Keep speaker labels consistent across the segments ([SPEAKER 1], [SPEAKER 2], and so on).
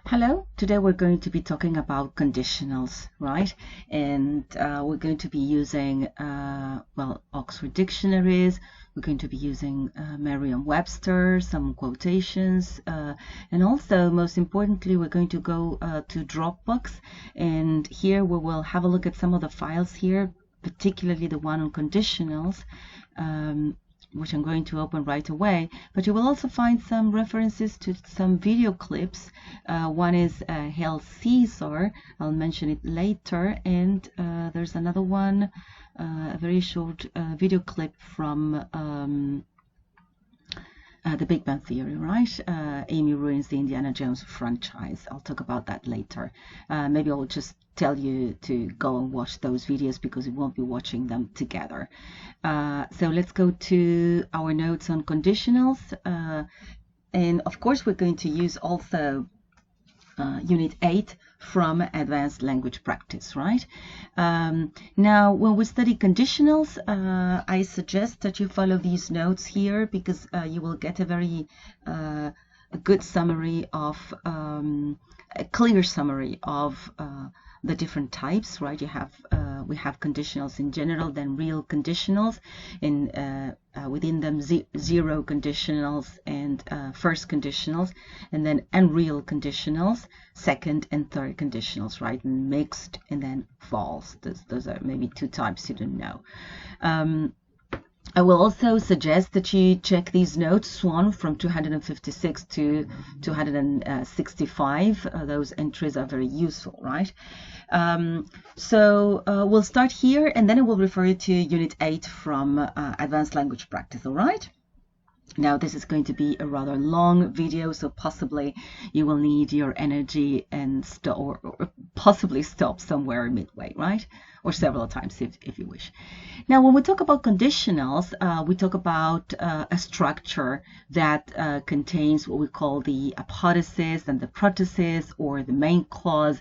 [SPEAKER 1] Hello, today we're going to be talking about conditionals, right? And we're going to be using, Oxford dictionaries. We're going to be using Merriam-Webster, some quotations, and also, most importantly, we're going to go to Dropbox. And here we will have a look at some of the files here, particularly the one on conditionals. Which I'm going to open right away, but you will also find some references to some video clips. One is Hail Caesar, I'll mention it later, and there's another one, a very short video clip from The Big Bang Theory, right? Amy ruins the Indiana Jones franchise. I'll talk about that later. Maybe I'll just tell you to go and watch those videos because we won't be watching them together. So let's go to our notes on conditionals. And of course, we're going to use also Unit 8 from Advanced Language Practice, right? Now, when we study conditionals, I suggest that you follow these notes here because you will get a very good summary of, a clear summary of the different types, right? We have conditionals in general, then real conditionals, and within them zero conditionals and first conditionals, and then unreal conditionals, second and third conditionals, right? Mixed and then false. Those are maybe two types you don't know. I will also suggest that you check these notes, Swan, from 256 to 265. Those entries are very useful, right? So we'll start here, and then I will refer you to Unit 8 from Advanced Language Practice, all right? Now, this is going to be a rather long video, so possibly you will need your energy and or possibly stop somewhere midway, right? Or several times if you wish. Now, when we talk about conditionals, we talk about a structure that contains what we call the apodosis and the protasis, or the main clause,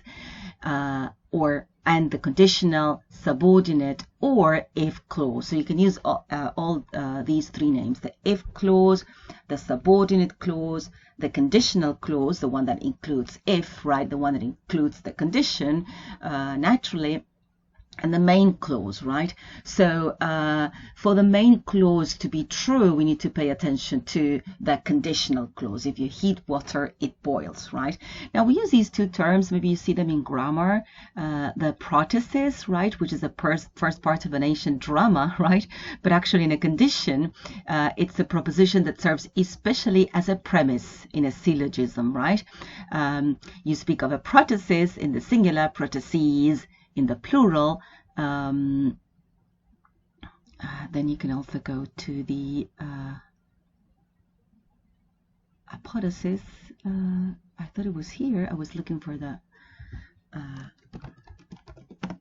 [SPEAKER 1] and the conditional, subordinate, or if clause. So you can use all these three names: the if clause, the subordinate clause, the conditional clause, the one that includes if, right, the one that includes the condition naturally, and the main clause, right? So for the main clause to be true, we need to pay attention to the conditional clause. If you heat water, it boils, right? Now, we use these two terms. Maybe you see them in grammar. The protasis, right, which is the first part of an ancient drama, right? But actually in a condition, it's a proposition that serves especially as a premise in a syllogism, right? You speak of a protasis in the singular, protases in the plural. Then you can also go to the apodosis. I thought it was here. I was looking for the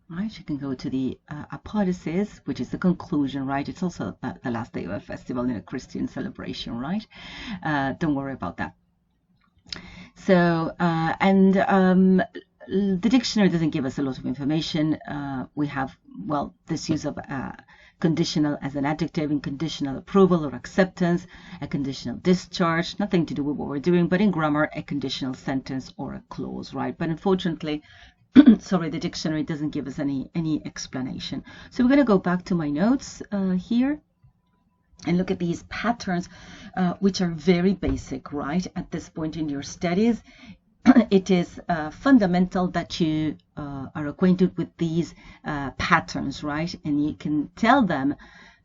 [SPEAKER 1] right. You can go to the apodosis, which is the conclusion, right? It's also the last day of a festival in a Christian celebration, right? Don't worry about that. So the dictionary doesn't give us a lot of information. We have, well, this use of conditional as an adjective in conditional approval or acceptance, a conditional discharge, nothing to do with what we're doing, but in grammar, a conditional sentence or a clause, right? But unfortunately, sorry, the dictionary doesn't give us any explanation. So we're going to go back to my notes here and look at these patterns, which are very basic, right? At this point in your studies, it is fundamental that you are acquainted with these patterns, right? And you can tell them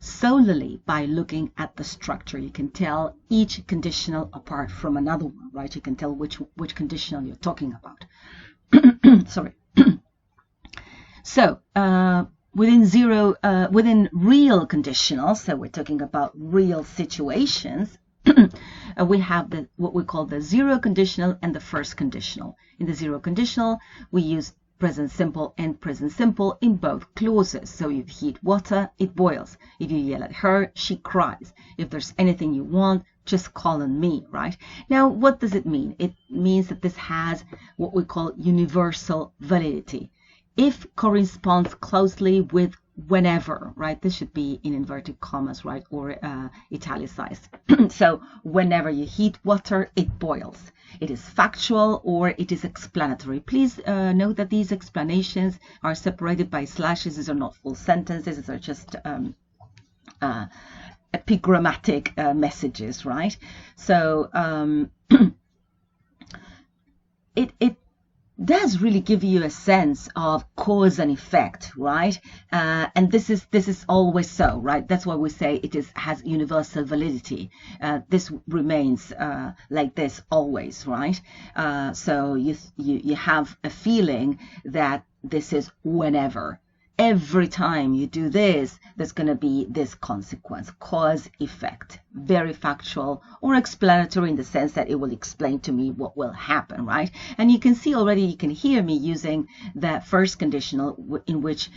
[SPEAKER 1] solely by looking at the structure. You can tell each conditional apart from another one, right? You can tell which conditional you're talking about. Sorry. So within real conditionals, so we're talking about real situations, we have what we call the zero conditional and the first conditional. In the zero conditional, we use present simple and present simple in both clauses. So if you heat water, it boils. If you yell at her, she cries. If there's anything you want, just call on me, right? Now, what does it mean? It means that this has what we call universal validity. If corresponds closely with whenever, right? This should be in inverted commas, right? Or italicized. So whenever you heat water, it boils. It is factual or it is explanatory. Please note that these explanations are separated by slashes. These are not full sentences. These are just epigrammatic messages, right? So it does really give you a sense of cause and effect, right? And this is always so, right? That's why we say it has universal validity. This remains like this always, right? So you have a feeling that this is whenever. Every time you do this, there's going to be this consequence, cause, effect, very factual or explanatory in the sense that it will explain to me what will happen, right? And you can see already, you can hear me using the first conditional in which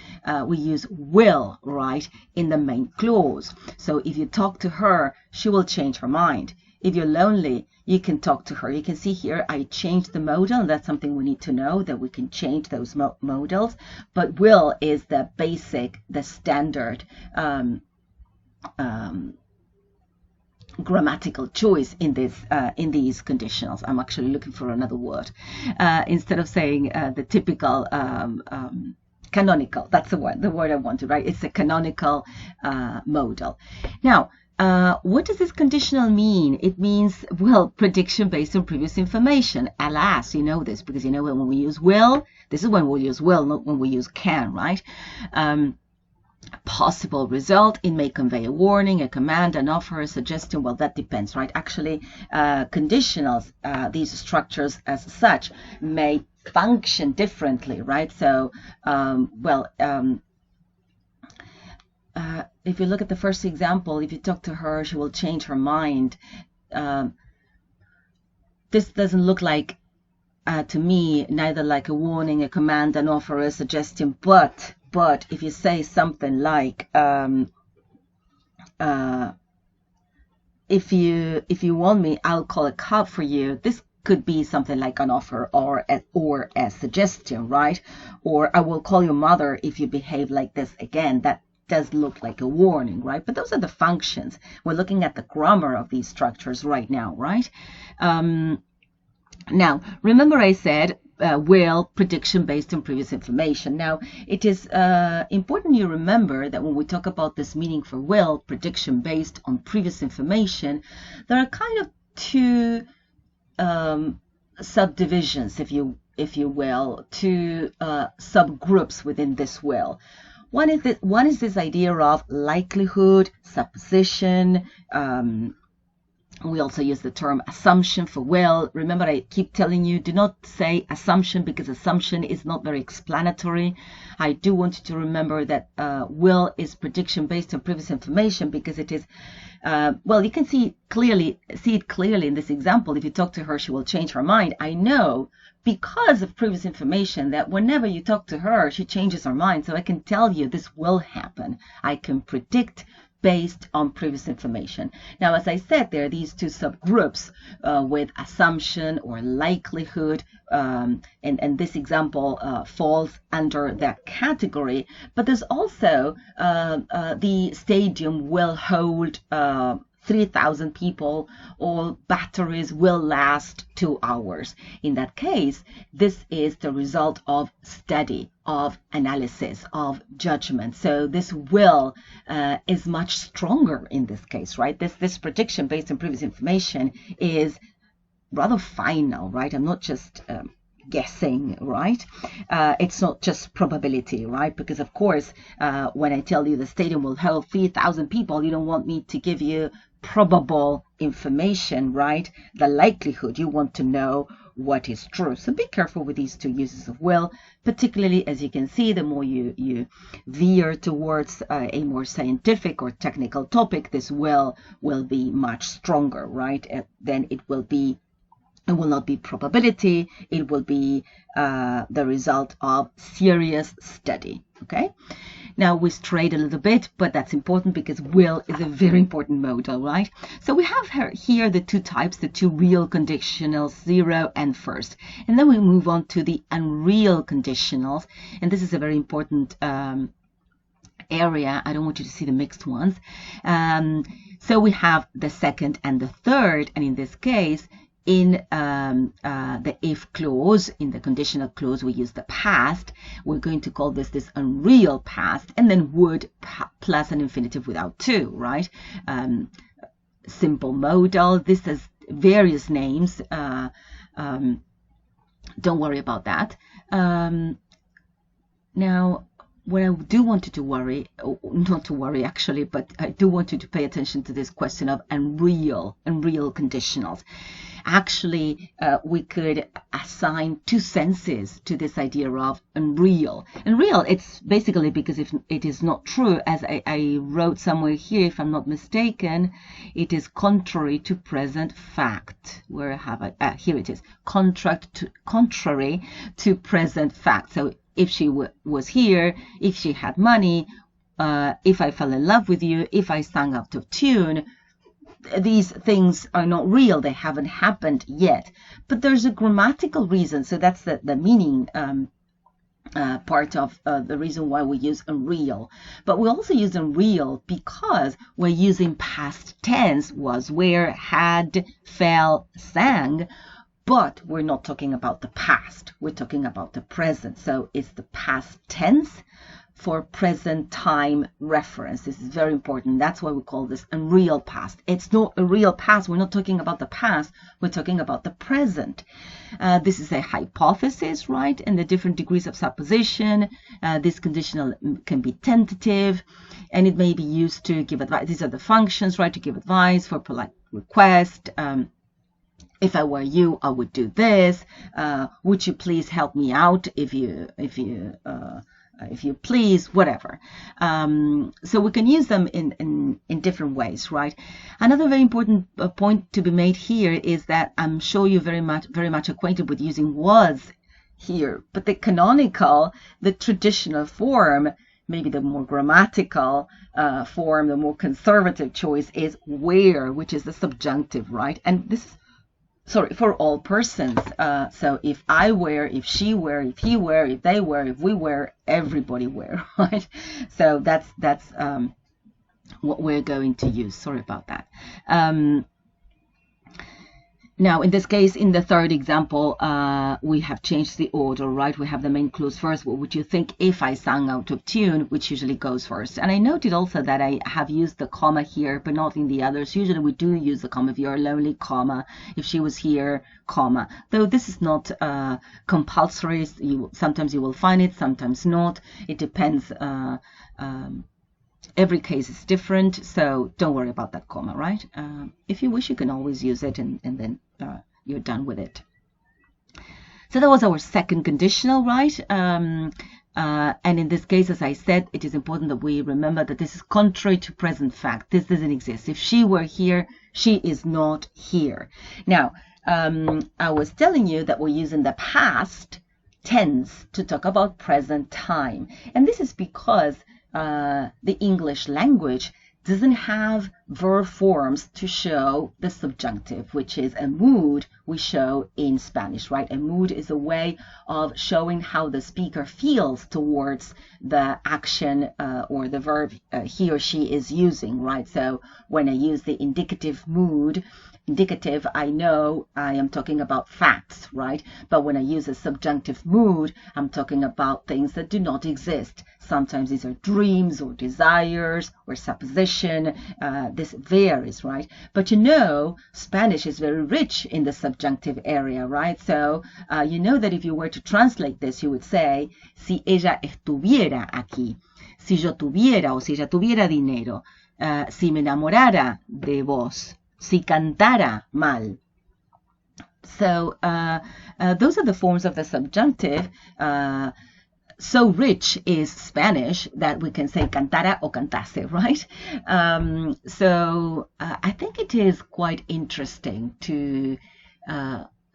[SPEAKER 1] we use will, right, in the main clause. So if you talk to her, she will change her mind. If you're lonely, you can talk to her. You can see here I changed the modal, and that's something we need to know, that we can change those modals. But will is the basic, the standard grammatical choice in these conditionals. I'm actually looking for another word instead of saying the typical canonical. That's the word I wanted, right? It's a canonical modal. Now, what does this conditional mean? It means, well, prediction based on previous information. Alas, you know this, because you know when we use will, this is when we'll use will, not when we use can, right? Possible result, it may convey a warning, a command, an offer, a suggestion. Well, that depends, right? Actually, conditionals, these structures as such, may function differently, right? So, if you look at the first example, if you talk to her, she will change her mind. This doesn't look like, to me, neither like a warning, a command, an offer, a suggestion. But if you say something like, if you want me, I'll call a cab for you. This could be something like an offer or a suggestion, right? Or I will call your mother if you behave like this again. That does look like a warning, right? But those are the functions. We're looking at the grammar of these structures right now, right? Now, remember I said will, prediction based on previous information. Now, it is important you remember that when we talk about this meaning for will, prediction based on previous information, there are kind of two subdivisions, if you will, two subgroups within this will. One is this idea of likelihood, supposition. We also use the term assumption for will. Remember, I keep telling you, do not say assumption, because assumption is not very explanatory. I do want you to remember that will is prediction based on previous information, because it is, well, you can see it clearly in this example. If you talk to her, she will change her mind. I know, because of previous information, that whenever you talk to her, she changes her mind. So I can tell you this will happen. I can predict based on previous information. Now, as I said, there are these two subgroups with assumption or likelihood, and this example falls under that category. But there's also the stadium will hold 3,000 people, or batteries will last 2 hours. In that case, this is the result of study, of analysis, of judgment. So this will is much stronger in this case, right? This prediction based on previous information is rather final, right? I'm not just guessing, right? It's not just probability, right? Because of course, when I tell you the stadium will hold 3,000 people, you don't want me to give you probable information, right? The likelihood. You want to know what is true. So be careful with these two uses of will, particularly, as you can see, the more you veer towards a more scientific or technical topic, this will be much stronger, right? Then it will not be probability, it will be the result of serious study, okay? Now we strayed a little bit, but that's important because will is a very important modal, right? So we have here the two types, the two real conditionals, zero and first. And then we move on to the unreal conditionals. And this is a very important area. I don't want you to see the mixed ones. So we have the second and the third, and in this case, in the if clause, in the conditional clause, we use the past. We're going to call this unreal past, and then would plus an infinitive without to, right? Simple modal. This has various names. Don't worry about that. Now, what I do want you to worry, not to worry actually, but I do want you to pay attention to this question of unreal conditionals. Actually, we could assign two senses to this idea of unreal. Unreal, it's basically because if it is not true, as I wrote somewhere here, if I'm not mistaken, it is contrary to present fact. Where have I? Here it is. Contrary to present fact. So if she was here, if she had money, if I fell in love with you, if I sang out of tune, these things are not real. They haven't happened yet. But there's a grammatical reason. So that's the meaning part of the reason why we use unreal. But we also use unreal because we're using past tense, was, were, had, fell, sang. But we're not talking about the past. We're talking about the present. So it's the past tense for present time reference. This is very important. That's why we call this unreal past. It's not a real past. We're not talking about the past. We're talking about the present. This is a hypothesis, right? And the different degrees of supposition. This conditional can be tentative, and it may be used to give advice. These are the functions, right? To give advice, for polite request. If I were you, I would do this. Would you please help me out if you please, whatever. So we can use them in different ways, right? Another very important point to be made here is that I'm sure you're very much acquainted with using was here, but the canonical, the traditional form, maybe the more grammatical form, the more conservative choice is where, which is the subjunctive, right? And this is for all persons. So if I were, if she were, if he were, if they were, if we were, everybody were, right? So that's what we're going to use. Sorry about that. Now, in this case, in the third example, we have changed the order, right? We have the main clause first. What would you think if I sang out of tune, which usually goes first? And I noted also that I have used the comma here, but not in the others. Usually we do use the comma. If you're lonely, comma. If she was here, comma. Though this is not compulsory. Sometimes you will find it, sometimes not. It depends. Every case is different, so don't worry about that comma, right? If you wish, you can always use it, and then you're done with it. So that was our second conditional, right? And in this case, as I said, it is important that we remember that this is contrary to present fact. This doesn't exist. If she were here, she is not here. Now, I was telling you that we're using the past tense to talk about present time. And this is because the English language doesn't have verb forms to show the subjunctive, which is a mood we show in Spanish, right? A mood is a way of showing how the speaker feels towards the action or the verb he or she is using, right? So when I use the indicative mood, indicative, I know I am talking about facts, right? But when I use a subjunctive mood, I'm talking about things that do not exist. Sometimes these are dreams or desires or supposition. This varies, right? But you know, Spanish is very rich in the subjunctive area, right? So you know that if you were to translate this, you would say, si ella estuviera aquí, si yo tuviera o si ella tuviera dinero, si me enamorara de vos, si cantara mal. So those are the forms of the subjunctive. So rich is Spanish that we can say cantara o cantase, right? So I think it is quite interesting to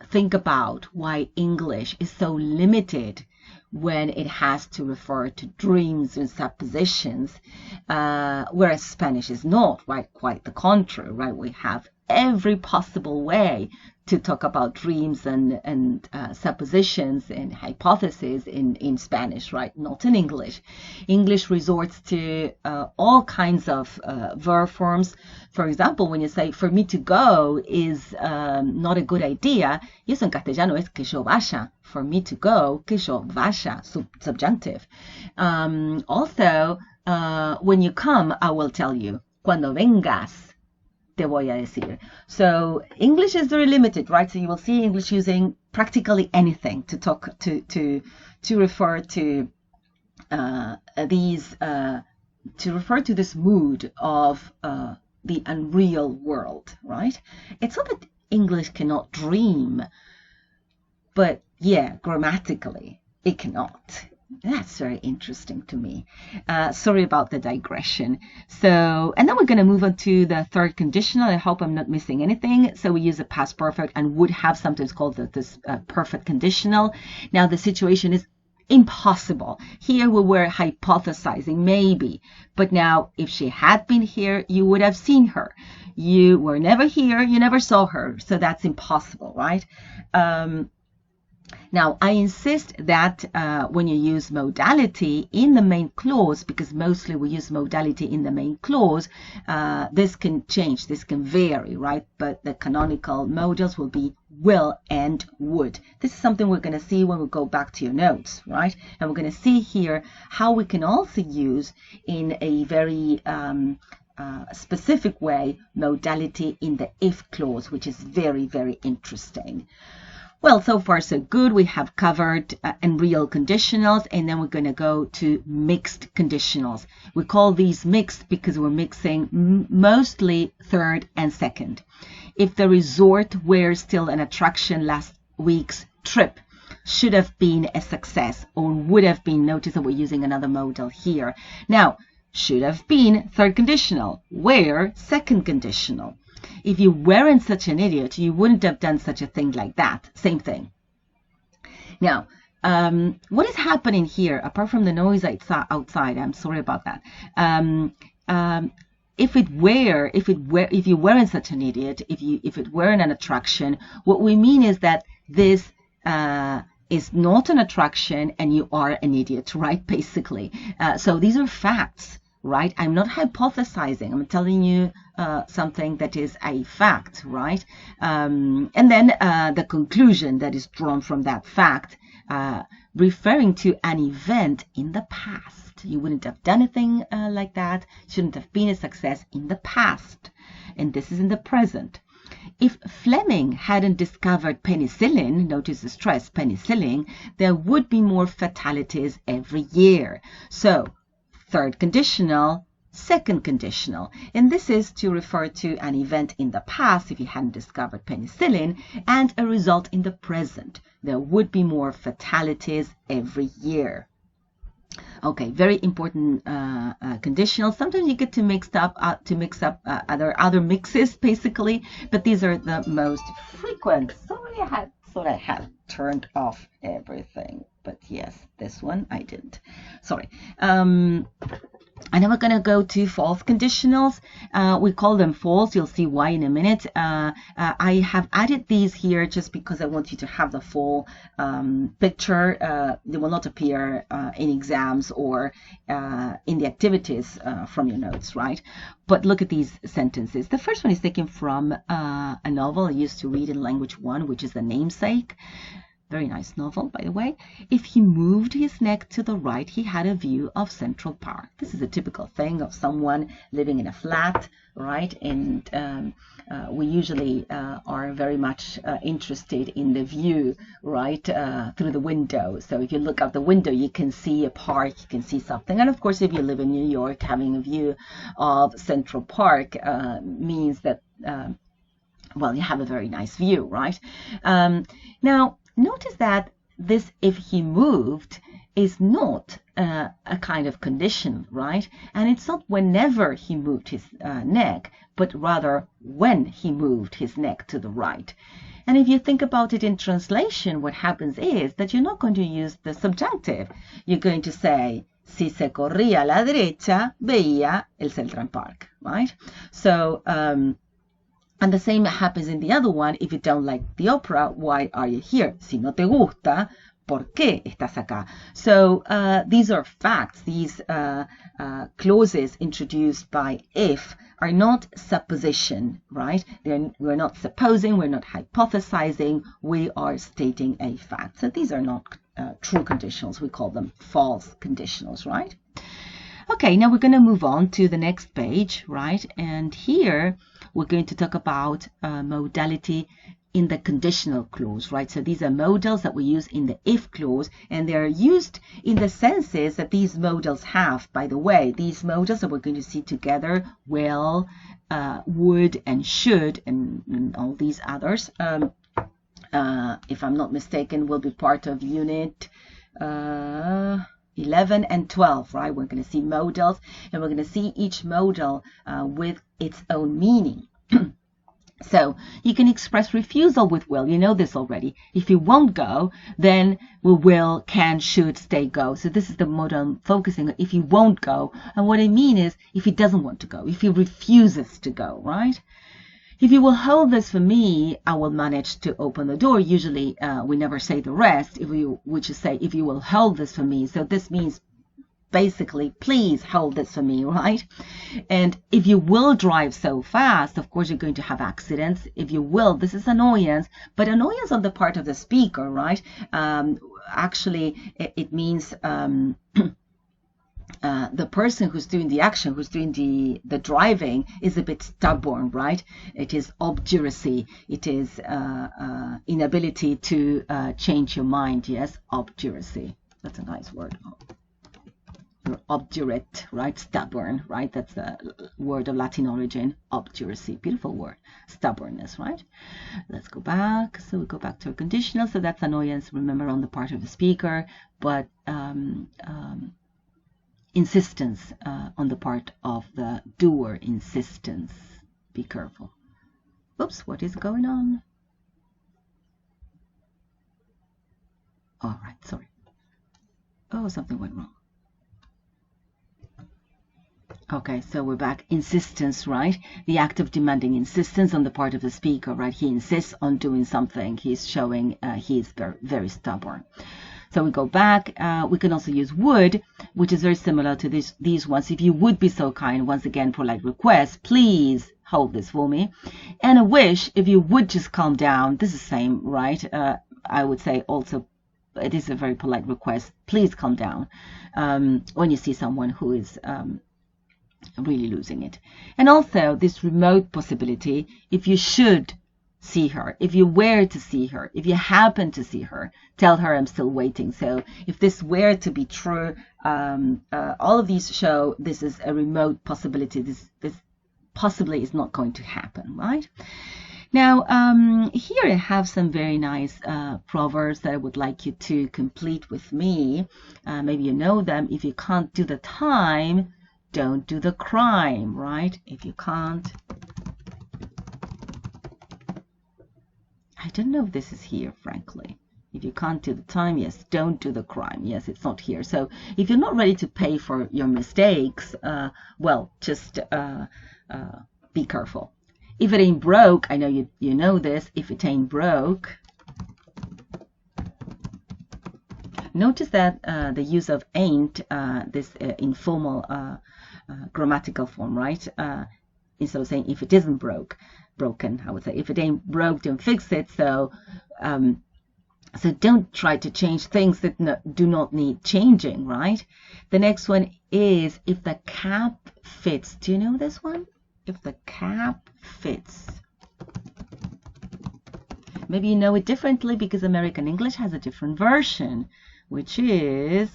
[SPEAKER 1] think about why English is so limited when it has to refer to dreams and suppositions, whereas Spanish is not, right? Quite the contrary, right? We have every possible way to talk about dreams and suppositions and hypotheses in Spanish, right? Not in English. English resorts to all kinds of verb forms. For example, when you say, for me to go is not a good idea, y eso en castellano es que yo vaya. For me to go, que yo vaya, subjunctive. Also, when you come, I will tell you. Cuando vengas, te voy a decir. So English is very limited, right? So you will see English using practically anything to talk to refer to this mood of the unreal world, right? It's not that English cannot dream, but yeah, grammatically it cannot. That's very interesting to me. Sorry about the digression. So, and then we're going to move on to the third conditional. I hope I'm not missing anything. So we use a past perfect and would have sometimes called this perfect conditional. Now the situation is impossible. Here we were hypothesizing, maybe. But now if she had been here, you would have seen her. You were never here. You never saw her. So that's impossible, right? Now, I insist that when you use modality in the main clause, because mostly we use modality in the main clause, this can change, this can vary, right? But the canonical modals will be will and would. This is something we're going to see when we go back to your notes, right? And we're going to see here how we can also use in a very specific way modality in the if clause, which is very, very interesting. Well, so far so good. We have covered and real conditionals, and then we're going to go to mixed conditionals. We call these mixed because we're mixing mostly third and second. If the resort were still an attraction, last week's trip should have been a success or would have been. Notice that we're using another modal here. Now, should have been third conditional, were second conditional. If you weren't such an idiot, you wouldn't have done such a thing like that. Same thing. Now, what is happening here, apart from the noise outside, I'm sorry about that. If you weren't such an idiot, if it weren't an attraction, what we mean is that this is not an attraction and you are an idiot, right? Basically. So these are facts, right? I'm not hypothesizing. I'm telling you something that is a fact, right? And then the conclusion that is drawn from that fact, referring to an event in the past. You wouldn't have done anything like that. Shouldn't have been a success in the past. And this is in the present. If Fleming hadn't discovered penicillin, notice the stress, penicillin, there would be more fatalities every year. So, third conditional, second conditional. And this is to refer to an event in the past, if he hadn't discovered penicillin, and a result in the present. There would be more fatalities every year. Okay, very important conditional. Sometimes you get to mix up other mixes, basically, but these are the most frequent. Sorry, I thought I had turned off everything, but yes, this one I didn't. Sorry. And then we're going to go to false conditionals. We call them false. You'll see why in a minute. I have added these here just because I want you to have the full picture. They will not appear in exams or in the activities from your notes, right? But look at these sentences. The first one is taken from a novel I used to read in Language 1, which is The Namesake. Very nice novel, by the way. If he moved his neck to the right, he had a view of Central Park. This is a typical thing of someone living in a flat, right? And we usually are very much interested in the view, right, through the window. So if you look out the window, you can see a park, you can see something. And of course, if you live in New York, having a view of Central Park means that, well, you have a very nice view, right? Now, notice that this if he moved is not a kind of condition, right? And it's not whenever he moved his neck, but rather when he moved his neck to the right. And if you think about it in translation, what happens is that you're not going to use the subjunctive. You're going to say, si se corría a la derecha, veía el Central Park, right? So, And the same happens in the other one. If you don't like the opera, why are you here? Si no te gusta, ¿por qué estás acá? So these are facts. These clauses introduced by if are not supposition, right? We're not supposing, we're not hypothesizing, we are stating a fact. So these are not true conditionals. We call them false conditionals, right? Okay, now we're going to move on to the next page, right? And here we're going to talk about modality in the conditional clause, right? So these are modals that we use in the if clause, and they're used in the senses that these modals have. By the way, these modals that we're going to see together, will, would, and should, and all these others, if I'm not mistaken, will be part of unit 11 and 12, right? We're going to see modals, and we're going to see each modal with its own meaning. So you can express refusal with will. You know this already. If you won't go, then we will, can, should, stay, go. So this is the modal I'm focusing on. If you won't go, and what I mean is if he doesn't want to go, if he refuses to go, right? If you will hold this for me, I will manage to open the door. Usually we never say the rest. We just say, if you will hold this for me. So this means basically, please hold this for me, right? And if you will drive so fast, of course, you're going to have accidents. If you will, this is annoyance, but annoyance on the part of the speaker, right? Actually, it means the person who's doing the action, who's doing the driving, is a bit stubborn, right? It is obduracy. It is inability to change your mind. Yes, obduracy. That's a nice word. You're obdurate, right? Stubborn, right? That's a word of Latin origin. Obduracy. Beautiful word. Stubbornness, right? Let's go back. So we go back to our conditional. So that's annoyance, remember, on the part of the speaker, but insistence on the part of the doer. Insistence. Be careful. Oops, what is going on? All right, sorry. Oh, something went wrong. Okay, so we're back. Insistence, right? The act of demanding insistence on the part of the speaker, right? He insists on doing something. He's showing he's very, very stubborn. So we go back. We can also use would, which is very similar to these ones. If you would be so kind, once again, polite request, please hold this for me. And a wish, if you would just calm down, this is the same, right? I would say also, it is a very polite request. Please calm down when you see someone who is really losing it. And also this remote possibility, if you should see her, if you were to see her, if you happen to see her, tell her I'm still waiting. So if this were to be true, all of these show this is a remote possibility. This possibly is not going to happen, right? Now, here I have some very nice proverbs that I would like you to complete with me. Maybe you know them. If you can't do the time, don't do the crime, right? If you can't. I don't know if this is here, frankly. If you can't do the time, yes, don't do the crime. Yes, it's not here. So if you're not ready to pay for your mistakes, well, just be careful. If it ain't broke, I know you know this. If it ain't broke, notice that the use of ain't, this informal grammatical form, right? Instead of saying if it isn't broken, I would say if it ain't broke, don't fix it. So so don't try to change things that do not need changing, right? The next one is if the cap fits. Do you know this one? If the cap fits. Maybe you know it differently because American English has a different version, which is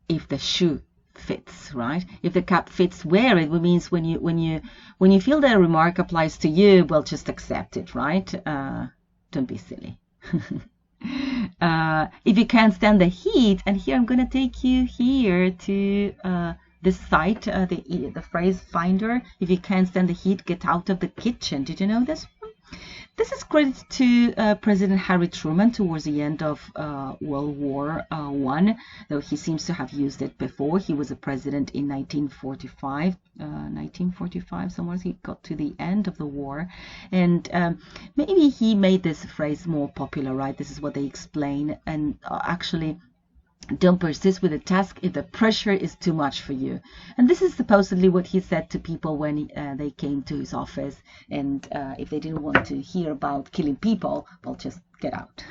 [SPEAKER 1] if the shoe fits, right? If the cap fits, wear it. It means when you feel that a remark applies to you, well, just accept it, right? Don't be silly. If you can't stand the heat, and here I'm going to take you here to this site, the phrase finder. If you can't stand the heat, get out of the kitchen. Did you know this one? This is credited to President Harry Truman towards the end of World War I, though he seems to have used it before. He was a president in 1945, somewhere he got to the end of the war. And maybe he made this phrase more popular, right? This is what they explain. And actually, don't persist with a task if the pressure is too much for you. And this is supposedly what he said to people when they came to his office. And if they didn't want to hear about killing people, well, just get out.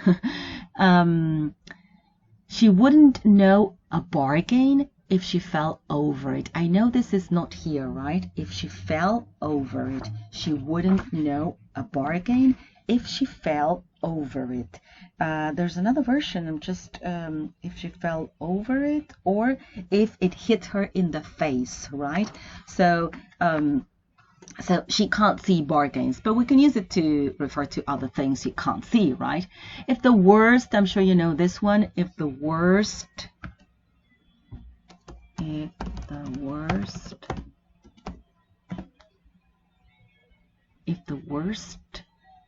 [SPEAKER 1] She wouldn't know a bargain if she fell over it. I know this is not here, right? If she fell over it, she wouldn't know a bargain if she fell over it. There's another version. I'm just if she fell over it, or if it hit her in the face, right? So so she can't see bargains, but we can use it to refer to other things you can't see, right? If the worst, I'm sure you know this one. If the worst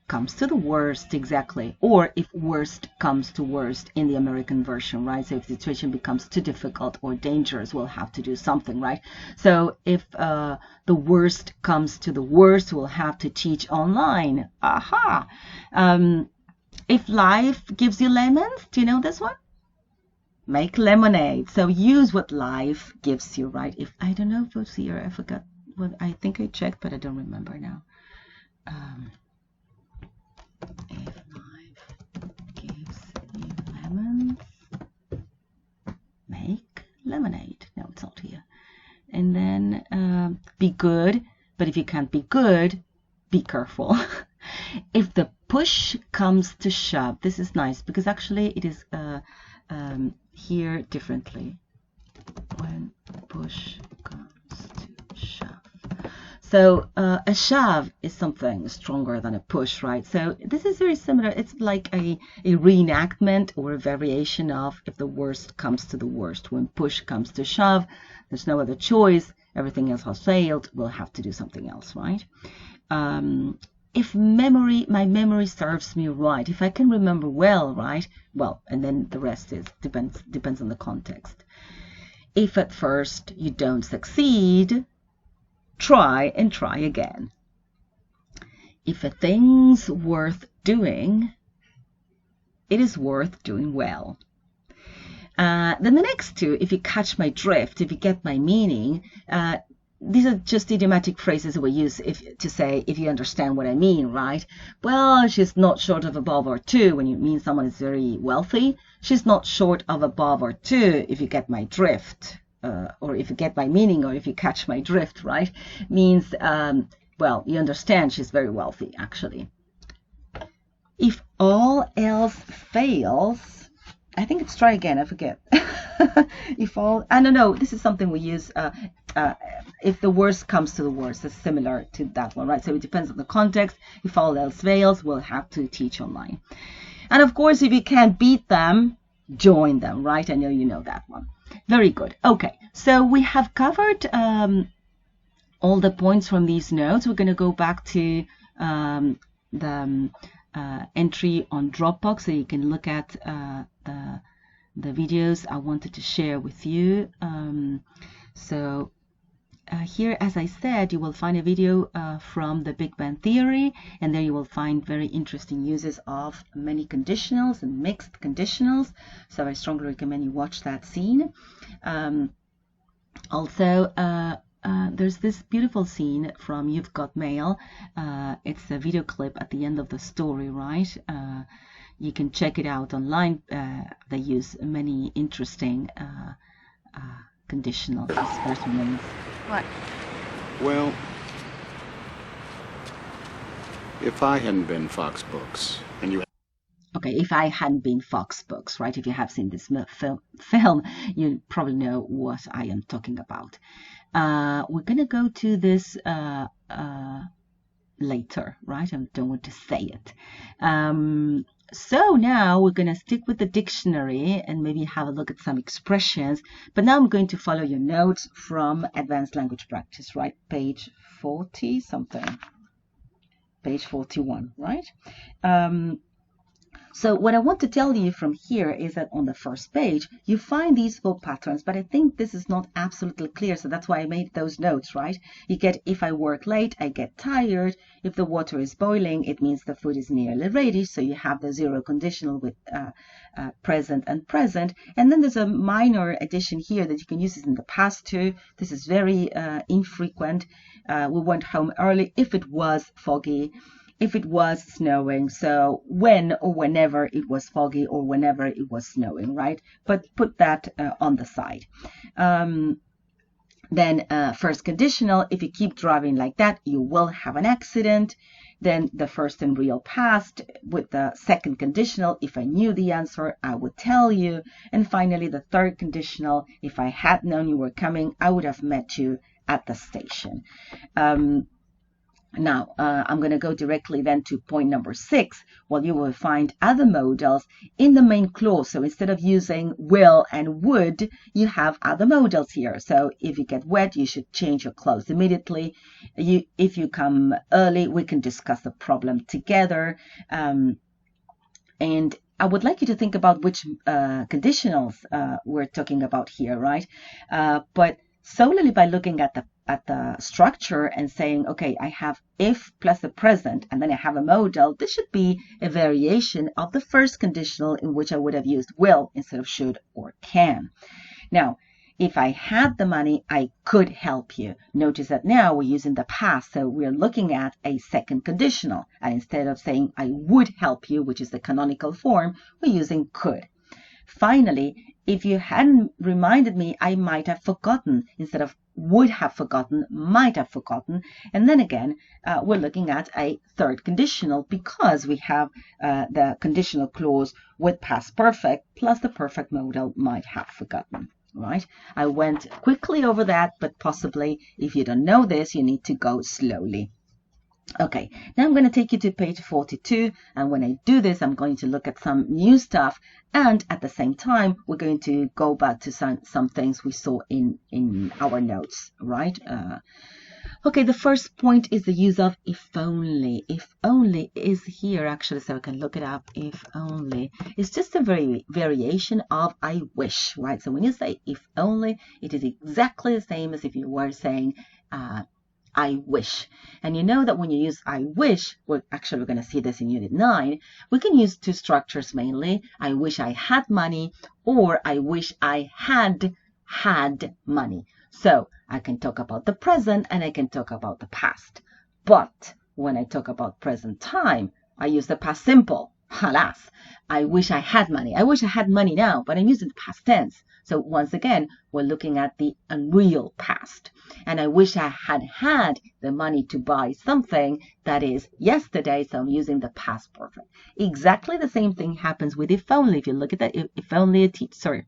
[SPEAKER 1] comes to the worst, exactly, or if worst comes to worst in the American version, right? So if the situation becomes too difficult or dangerous, we'll have to do something, right? So if the worst comes to the worst, we'll have to teach online. Aha! If life gives you lemons, do you know this one? Make lemonade. So use what life gives you, right? If I don't know if it was here, I forgot what I think I checked, but I don't remember now. If life gives you lemons, make lemonade. No, it's not here. And then be good, but if you can't be good, be careful. If the push comes to shove, this is nice because actually it is here differently. When push comes to shove. So a shove is something stronger than a push, right? So this is very similar. It's like a reenactment or a variation of if the worst comes to the worst. When push comes to shove, there's no other choice. Everything else has failed. We'll have to do something else, right? If my memory serves me right, if I can remember well, right? Well, and then the rest depends on the context. If at first you don't succeed, try and try again. If a thing's worth doing, it is worth doing well. Then the next two, if you catch my drift, if you get my meaning, these are just idiomatic phrases we use to say if you understand what I mean, right? Well, she's not short of above or two when you mean someone is very wealthy. She's not short of above or two if you get my drift. Or if you get my meaning, or if you catch my drift, right? Means, well, you understand she's very wealthy, actually. If all else fails, I think it's try again, I forget. If all, I don't know, this is something we use, if the worst comes to the worst, it's similar to that one, right? So it depends on the context. If all else fails, we'll have to teach online. And of course, if you can't beat them, join them, right? I know you know that one. Very good. Okay, so we have covered all the points from these notes. We're going to go back to the entry on Dropbox so you can look at the videos I wanted to share with you. Here, as I said, you will find a video from the Big Bang Theory, and there you will find very interesting uses of many conditionals and mixed conditionals. So I strongly recommend you watch that scene. Also, there's this beautiful scene from You've Got Mail. It's a video clip at the end of the story, right? You can check it out online. They use many interesting conditional.
[SPEAKER 2] What?
[SPEAKER 3] Well, if I hadn't been Fox Books and you...
[SPEAKER 1] Okay, if I hadn't been Fox Books, right? If you have seen this film, you probably know what I am talking about. We're going to go to this later, right? I don't want to say it. So now we're going to stick with the dictionary and maybe have a look at some expressions. But now I'm going to follow your notes from Advanced Language Practice, right? Page 40 something. page 41, right? So what I want to tell you from here is that on the first page, you find these thought patterns, but I think this is not absolutely clear, so that's why I made those notes, right? You get, if I work late, I get tired. If the water is boiling, it means the food is nearly ready, so you have the zero conditional with present and present. And then there's a minor addition here that you can use this in the past too. This is very infrequent. We went home early if it was foggy. If it was snowing, so when or whenever it was foggy or whenever it was snowing, right? But put that on the side. Then first conditional, if you keep driving like that, you will have an accident. Then the first and real past with the second conditional, if I knew the answer, I would tell you. And finally, the third conditional, if I had known you were coming, I would have met you at the station. Now, I'm going to go directly then to point number 6. Well, you will find other modals in the main clause. So instead of using will and would, you have other modals here. So if you get wet, you should change your clothes immediately. If you come early, we can discuss the problem together. And I would like you to think about which conditionals we're talking about here, right? But solely by looking at the structure and saying, okay, I have if plus the present, and then I have a modal, this should be a variation of the first conditional in which I would have used will instead of should or can. Now, if I had the money, I could help you. Notice that now we're using the past, so we're looking at a second conditional. And instead of saying I would help you, which is the canonical form, we're using could. Finally, if you hadn't reminded me, I might have forgotten. Instead of would have forgotten, might have forgotten. And then again, we're looking at a third conditional because we have the conditional clause with past perfect plus the perfect modal might have forgotten. Right? I went quickly over that, but possibly if you don't know this, you need to go slowly. Okay, now I'm going to take you to page 42, and when I do this, I'm going to look at some new stuff, and at the same time, we're going to go back to some things we saw in our notes, right? Okay, the first point is the use of if only. If only is here, actually, so I can look it up. If only. It's just a variation of I wish, right? So when you say if only, it is exactly the same as if you were saying I wish. And you know that when you use I wish, we're going to see this in Unit 9, we can use two structures mainly. I wish I had money, or I wish I had money. So I can talk about the present and I can talk about the past. But when I talk about present time, I use the past simple. Alas, I wish I had money. I wish I had money now, but I'm using the past tense. So once again, we're looking at the unreal past. And I wish I had the money to buy something that is yesterday, so I'm using the past perfect. Exactly the same thing happens with if only. If you look at that, if only a teacher,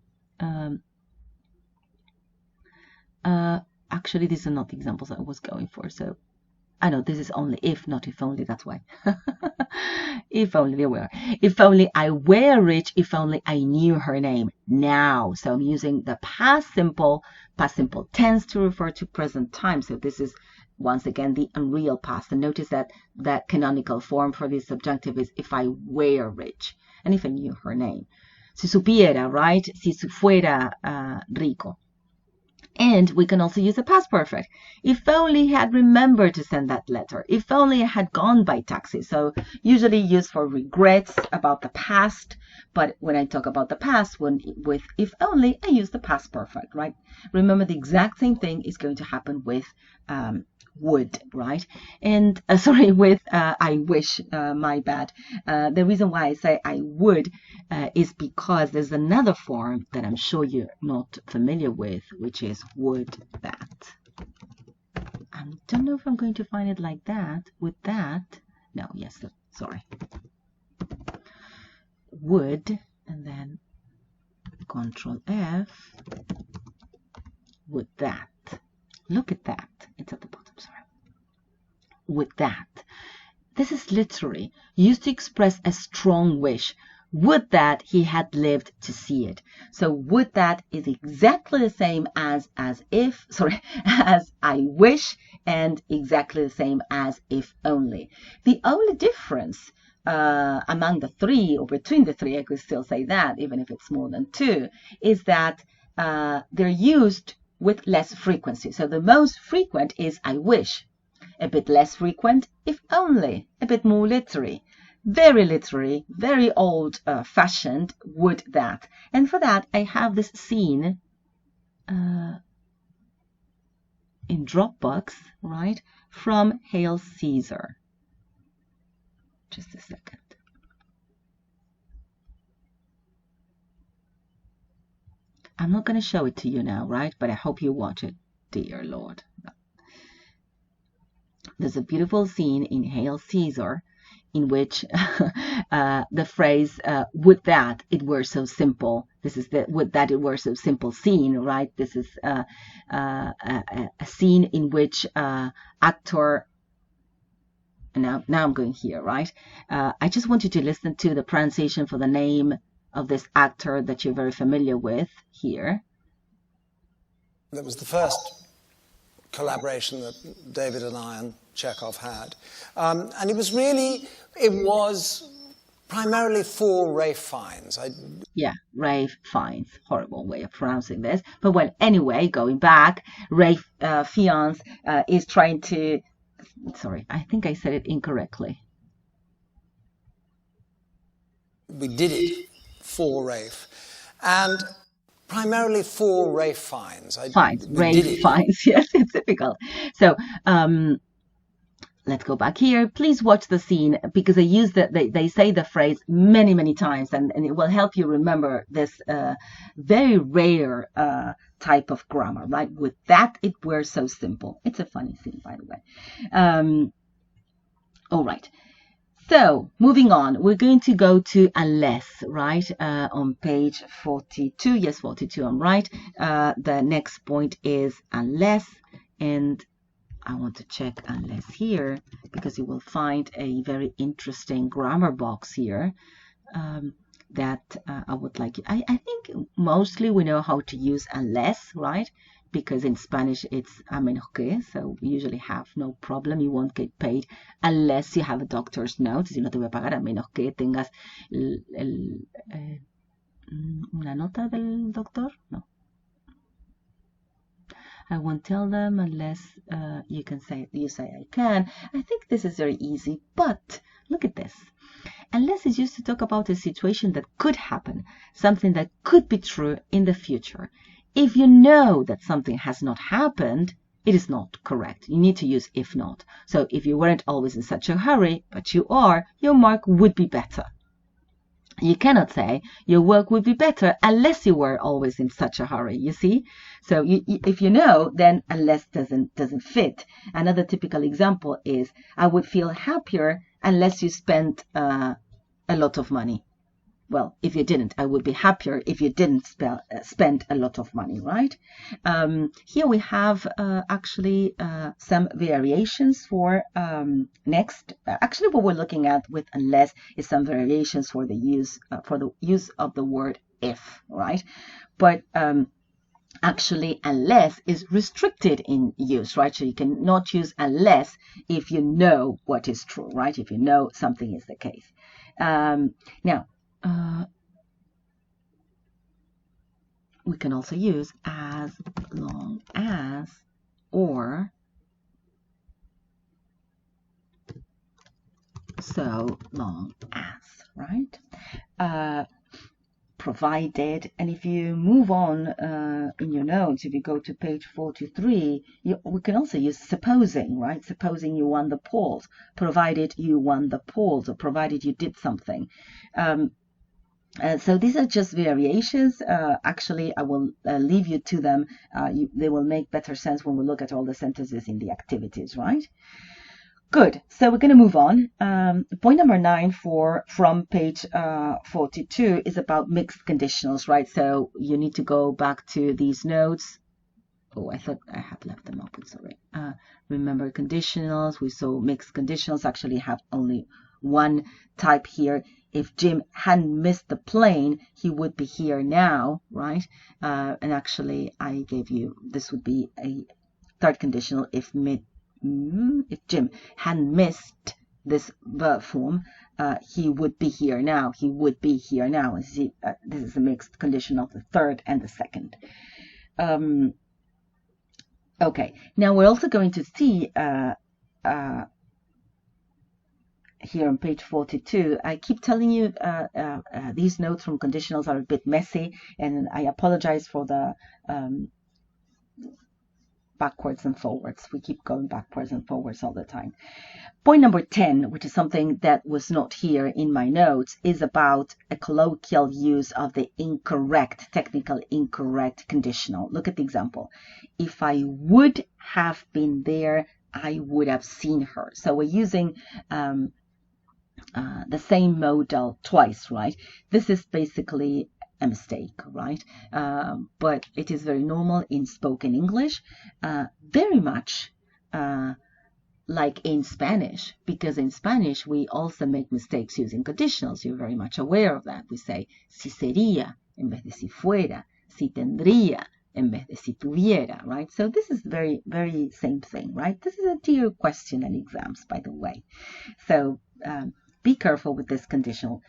[SPEAKER 1] actually, these are not the examples I was going for. So I know this is only if, not if only, that's why. If only they were. If only I were rich, if only I knew her name now. So I'm using the past simple tense to refer to present time. So this is, once again, the unreal past. And notice that that canonical form for this subjunctive is if I were rich and if I knew her name. Si supiera, right? Si fuera rico. And we can also use a past perfect. If only he had remembered to send that letter. If only I had gone by taxi. So usually used for regrets about the past. But when I talk about the past, with if only, I use the past perfect, right? Remember, the exact same thing is going to happen with would, right? And with I wish, my bad. The reason why I say I would is because there's another form that I'm sure you're not familiar with, which is would that. I don't know if I'm going to find it like that. With that, no, yes, sorry. Would, and then Control F, would that. Look at that. It's at the bottom, sorry. With that. This is literally used to express a strong wish. would that he had lived to see it. So would that is exactly the same as if, sorry, as I wish, and exactly the same as if only. The only difference among the three, or between the three, I could still say that, even if it's more than two, is that they're used with less frequency. So the most frequent is I wish, a bit less frequent if only, a bit more literary, very old fashioned would that. And for that I have this scene in Dropbox, right, from Hail Caesar. Just a second. I'm not going to show it to you now, right? But I hope you watch it, dear Lord. There's a beautiful scene in Hail Caesar in which the phrase, would that it were so simple. This is the would that it were so simple scene, right? This is a scene in which actor, now I'm going here, right? I just want you to listen to the pronunciation for the name of this actor that you're very familiar with here.
[SPEAKER 4] That was the first collaboration that David and I and Chekhov had. And it was primarily for Ralph Fiennes.
[SPEAKER 1] Yeah, Ralph Fiennes. Horrible way of pronouncing this. But well, anyway, going back, Ralph Fiennes is trying to... Sorry, I think I said it incorrectly.
[SPEAKER 4] We did it for Ralph. And primarily for Ralph Fiennes.
[SPEAKER 1] Ralph Fiennes, yes, it's difficult. So, let's go back here. Please watch the scene because they say the phrase many times, and it will help you remember this very rare type of grammar, right? With that, it were so simple. It's a funny scene, by the way. All right. So, moving on, we're going to go to unless, right, on page 42. Yes, 42, I'm right. The next point is unless, and I want to check unless here because you will find a very interesting grammar box here that I would like. I think mostly we know how to use unless, right? Because in Spanish it's a menos que, so we usually have no problem. You won't get paid unless you have a doctor's note. Si no te voy a pagar a menos que tengas una nota del doctor. No. I won't tell them unless you say I can. I think this is very easy, but look at this. Unless is used to talk about a situation that could happen, something that could be true in the future. If you know that something has not happened, it is not correct. You need to use if not. So if you weren't always in such a hurry, but you are, your mark would be better. You cannot say your work would be better unless you were always in such a hurry, you see? So if you know, then unless doesn't fit. Another typical example is, I would feel happier unless you spent a lot of money. Well, if you didn't, I would be happier if you didn't spend a lot of money, right? Here we have actually some variations for next. Actually, what we're looking at with unless is some variations for the use of the word if, right? But actually, unless is restricted in use, right? So you cannot use unless if you know what is true, right? If you know something is the case. Now, we can also use as long as or so long as, right? Provided, and if you move on in your notes, if you go to page 43, we can also use supposing, right? Supposing you won the polls, provided you won the polls, or provided you did something. So these are just variations. Actually, I will leave you to them. They will make better sense when we look at all the sentences in the activities, right? Good. So we're going to move on. Point number 9 from page 42 is about mixed conditionals, right? So you need to go back to these notes. Oh, I thought I had left them open, sorry. Remember conditionals. We saw mixed conditionals actually have only one type here. If Jim hadn't missed the plane, he would be here now, right? And actually, I gave you, this would be a third conditional if Jim hadn't missed this verb form, he would be here now. He would be here now. See, this is a mixed condition of the third and the second. Okay, now we're also going to see here on page 42, I keep telling you these notes from conditionals are a bit messy, and I apologize for the backwards and forwards. We keep going backwards and forwards all the time. Point number 10, which is something that was not here in my notes, is about a colloquial use of the incorrect, technical incorrect conditional. Look at the example. If I would have been there, I would have seen her. So we're using the same modal twice, right? This is basically a mistake, right? But it is very normal in spoken English, very much like in Spanish, because in Spanish we also make mistakes using conditionals. You're very much aware of that. We say si sería en vez de si fuera, si tendría en vez de si tuviera, right? So this is very, very same thing, right? This is a tier question in exams, by the way. So be careful with this conditional.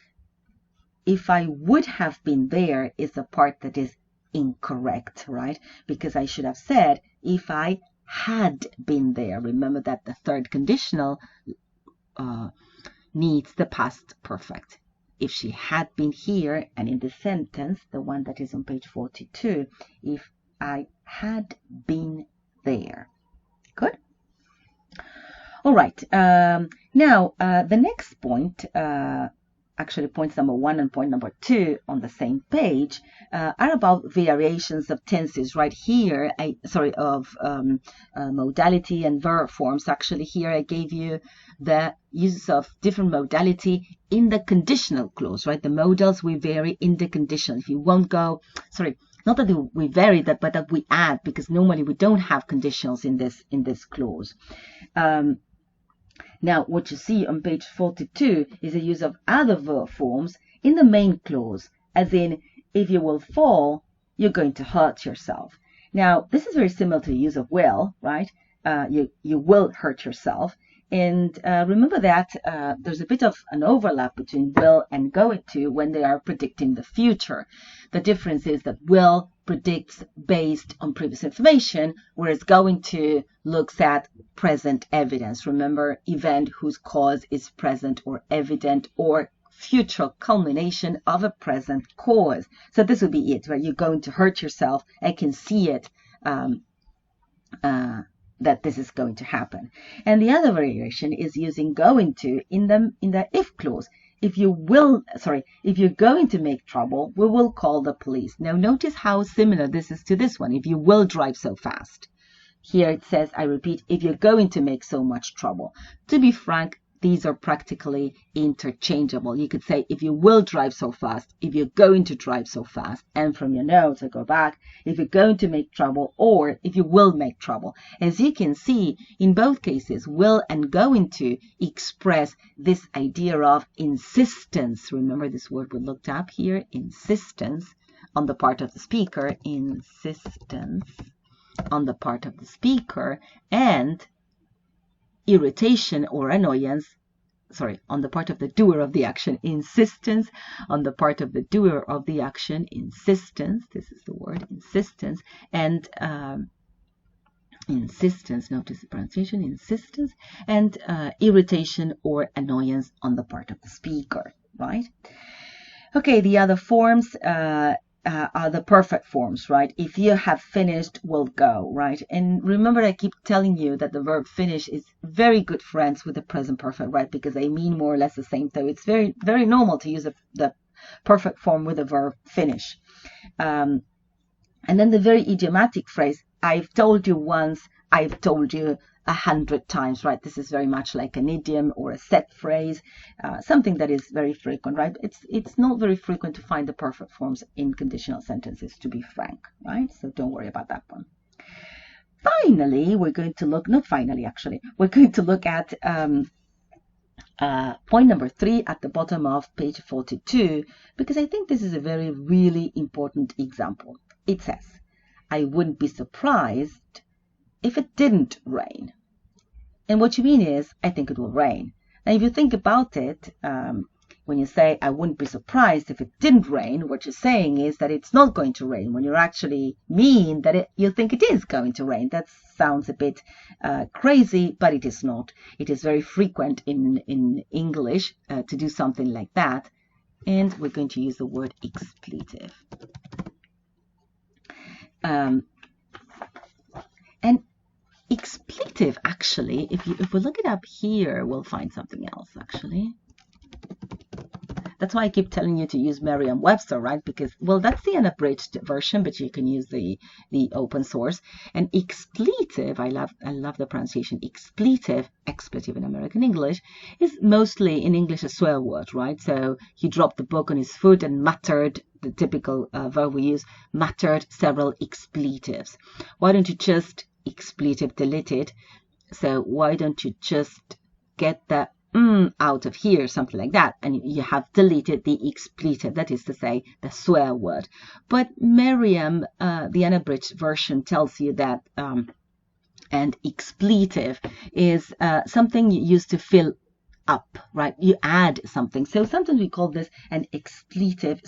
[SPEAKER 1] If I would have been there is the part that is incorrect, right? Because I should have said, if I had been there. Remember that the third conditional needs the past perfect. If she had been here, and in the sentence, the one that is on page 42, if I had been there. Good? All right. Now, the next point, actually points number 1 and point number 2 on the same page, are about variations of tenses. Right here, of modality and verb forms. Actually, here I gave you the uses of different modality in the conditional clause, right? The modals we vary in the conditional. If you won't go, not that we vary that, but that we add, because normally we don't have conditionals in this clause. Now, what you see on page 42 is the use of other verb forms in the main clause, as in, if you will fall, you're going to hurt yourself. Now, this is very similar to the use of will, right? You will hurt yourself. And remember that there's a bit of an overlap between will and going to when they are predicting the future. The difference is that will predicts based on previous information, whereas going to looks at present evidence. Remember, event whose cause is present or evident, or future culmination of a present cause. So this would be it, right? You're going to hurt yourself. I can see it. That this is going to happen. And the other variation is using going to in the if clause. If you're going to make trouble, we will call the police. Now notice how similar this is to this one. If you will drive so fast. Here it says, I repeat, if you're going to make so much trouble. To be frank, these are practically interchangeable. You could say, if you will drive so fast, if you're going to drive so fast. And from your notes, I go back, if you're going to make trouble, or if you will make trouble. As you can see, in both cases, will and going to express this idea of insistence. Remember this word we looked up here, insistence, on the part of the speaker, insistence on the part of the speaker, and irritation or annoyance, on the part of the doer of the action, insistence on the part of the doer of the action, insistence, this is the word, insistence, and insistence, notice the pronunciation, insistence, and irritation or annoyance on the part of the speaker, right? Okay, the other forms are the perfect forms, right? If you have finished, will go, right? And remember, I keep telling you that the verb finish is very good friends with the present perfect, right? Because they mean more or less the same. So it's very, very normal to use the perfect form with the verb finish. And then the very idiomatic phrase, I've told you once, I've told you 100 times, right? This is very much like an idiom or a set phrase, something that is very frequent, right? It's not very frequent to find the perfect forms in conditional sentences, to be frank, right? So don't worry about that one. Finally, we're going to look, not finally actually, we're going to look at Point number 3 at the bottom of page 42, because I think this is a really important example. It says, I wouldn't be surprised if it didn't rain. And what you mean is, I think it will rain. Now, if you think about it, when you say, I wouldn't be surprised if it didn't rain, what you're saying is that it's not going to rain, when you actually mean that you think it is going to rain. That sounds a bit crazy, but it is not. It is very frequent in English to do something like that. And we're going to use the word expletive. And expletive, actually, if we look it up here, we'll find something else, actually. That's why I keep telling you to use Merriam-Webster, right? Because, well, that's the unabridged version, but you can use the open source. And expletive, I love the pronunciation. Expletive, expletive in American English, is mostly in English a swear word, right? So he dropped the book on his foot and muttered, the typical verb we use, muttered several expletives. Why don't you just expletive delete it? So why don't you just get the out of here, something like that, and you have deleted the expletive, that is to say, the swear word. But Merriam, the unabridged version, tells you that and expletive is something you use to fill up, right? You add something. So sometimes we call this an expletive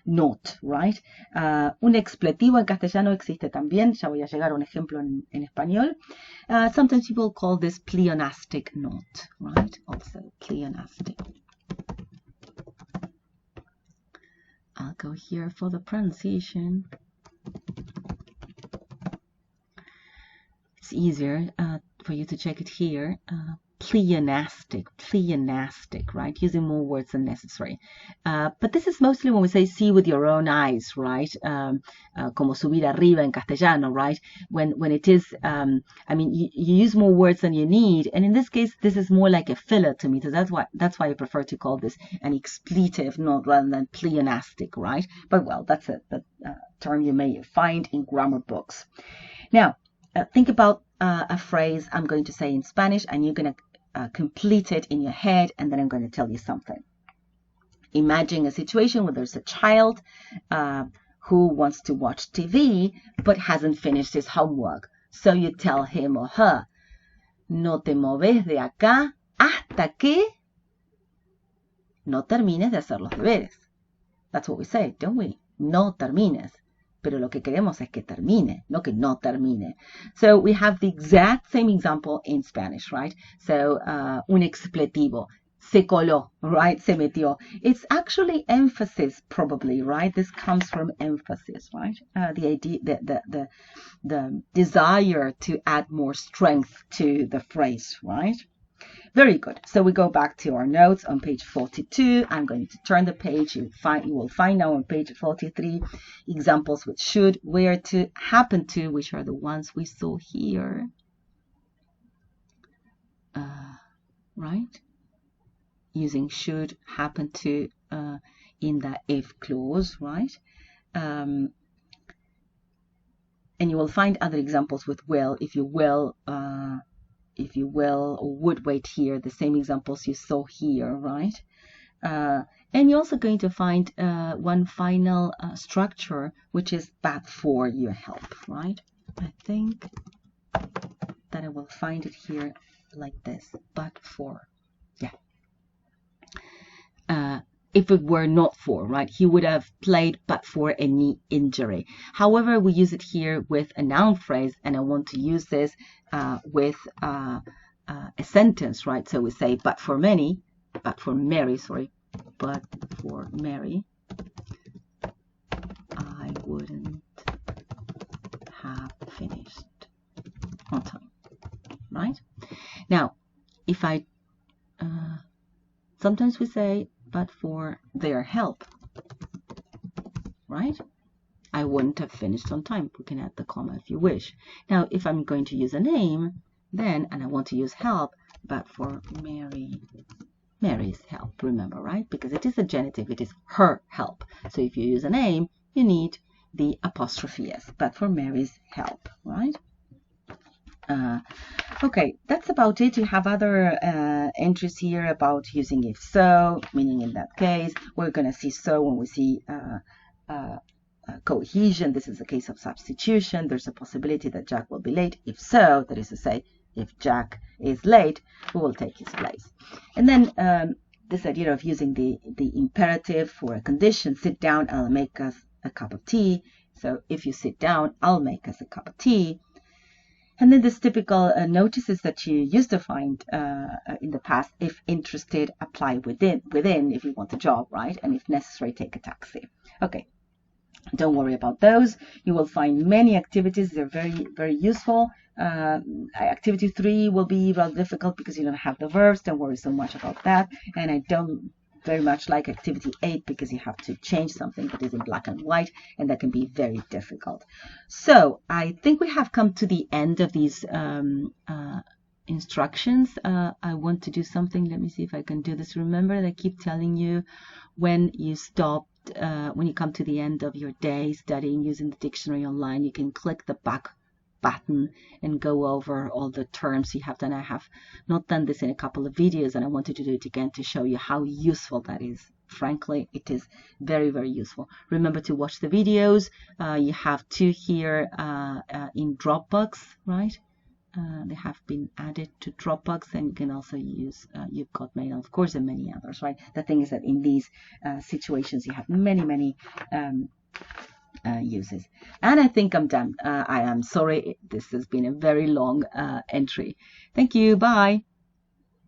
[SPEAKER 1] note, right? Un expletivo en castellano existe también. Ya voy a llegar a un ejemplo en español. Sometimes people call this pleonastic note, right? Also pleonastic. I'll go here for the pronunciation. It's easier for you to check it here. Pleonastic, right? Using more words than necessary. But this is mostly when we say see with your own eyes, right? Como subir arriba en castellano, right? When it is, I mean, you use more words than you need. And in this case, this is more like a filler to me. So that's why I prefer to call this an expletive note rather than pleonastic, right? But well, that's a term you may find in grammar books. Now, think about a phrase I'm going to say in Spanish, and you're going to complete it in your head, and then I'm going to tell you something. Imagine a situation where there's a child who wants to watch TV but hasn't finished his homework. So you tell him or her, no te moves de acá hasta que no termines de hacer los deberes. That's what we say, don't we? No termines. Pero lo que queremos es que termine, no que no termine. So we have the exact same example in Spanish, right? So un expletivo, se coló, right? Se metió. It's actually emphasis, probably, right? This comes from emphasis, right? The idea, the desire to add more strength to the phrase, right? Very good. So we go back to our notes on page 42. I'm going to turn the page. You will find now on page 43 examples with should, where to, happen to, which are the ones we saw here. Right? Using should, happen to in the if clause, right? And you will find other examples with will, if you will or would wait here, the same examples you saw here, right? And you're also going to find one final structure, which is but for your help, right? I think that I will find it here like this, but for, yeah. If it were not for, right? He would have played but for a knee injury. However, we use it here with a noun phrase, and I want to use this with a sentence, right? So we say, but for Mary, but for Mary, I wouldn't have finished on time, right? Now, if I, sometimes we say, but for their help, right? I wouldn't have finished on time. We can add the comma if you wish. Now, if I'm going to use a name, then, and I want to use help, but for Mary's help, remember, right? Because it is a genitive, it is her help. So if you use a name, you need the apostrophe S, but for Mary's help, right? Okay, that's about it. You have other entries here about using if so, meaning in that case. We're going to see so when we see cohesion. This is a case of substitution. There's a possibility that Jack will be late. If so, that is to say, if Jack is late, we will take his place. And then this idea of using the imperative for a condition, sit down, I'll make us a cup of tea. So if you sit down, I'll make us a cup of tea. And then this typical notices that you used to find in the past: if interested, apply within if you want a job, right? And if necessary, take a taxi. Okay, don't worry about those. You will find many activities. They're very, very useful. Activity 3 will be rather difficult because you don't have the verbs. Don't worry so much about that. And I don't very much like activity 8 because you have to change something that is in black and white, and that can be very difficult. So I think we have come to the end of these instructions. I want to do something. Let me see if I can do this. Remember that I keep telling you, when you stop, when you come to the end of your day studying using the dictionary online, you can click the back button and go over all the terms you have done. I have not done this in a couple of videos, and I wanted to do it again to show you how useful that is. Frankly, it is very, very useful. Remember to watch the videos. You have 2 here in Dropbox, right? They have been added to Dropbox, and you can also use YouGotMail, of course, and many others, right? The thing is that in these situations, you have many uses. And I think I'm done. I am sorry, this has been a very long entry. Thank you. Bye.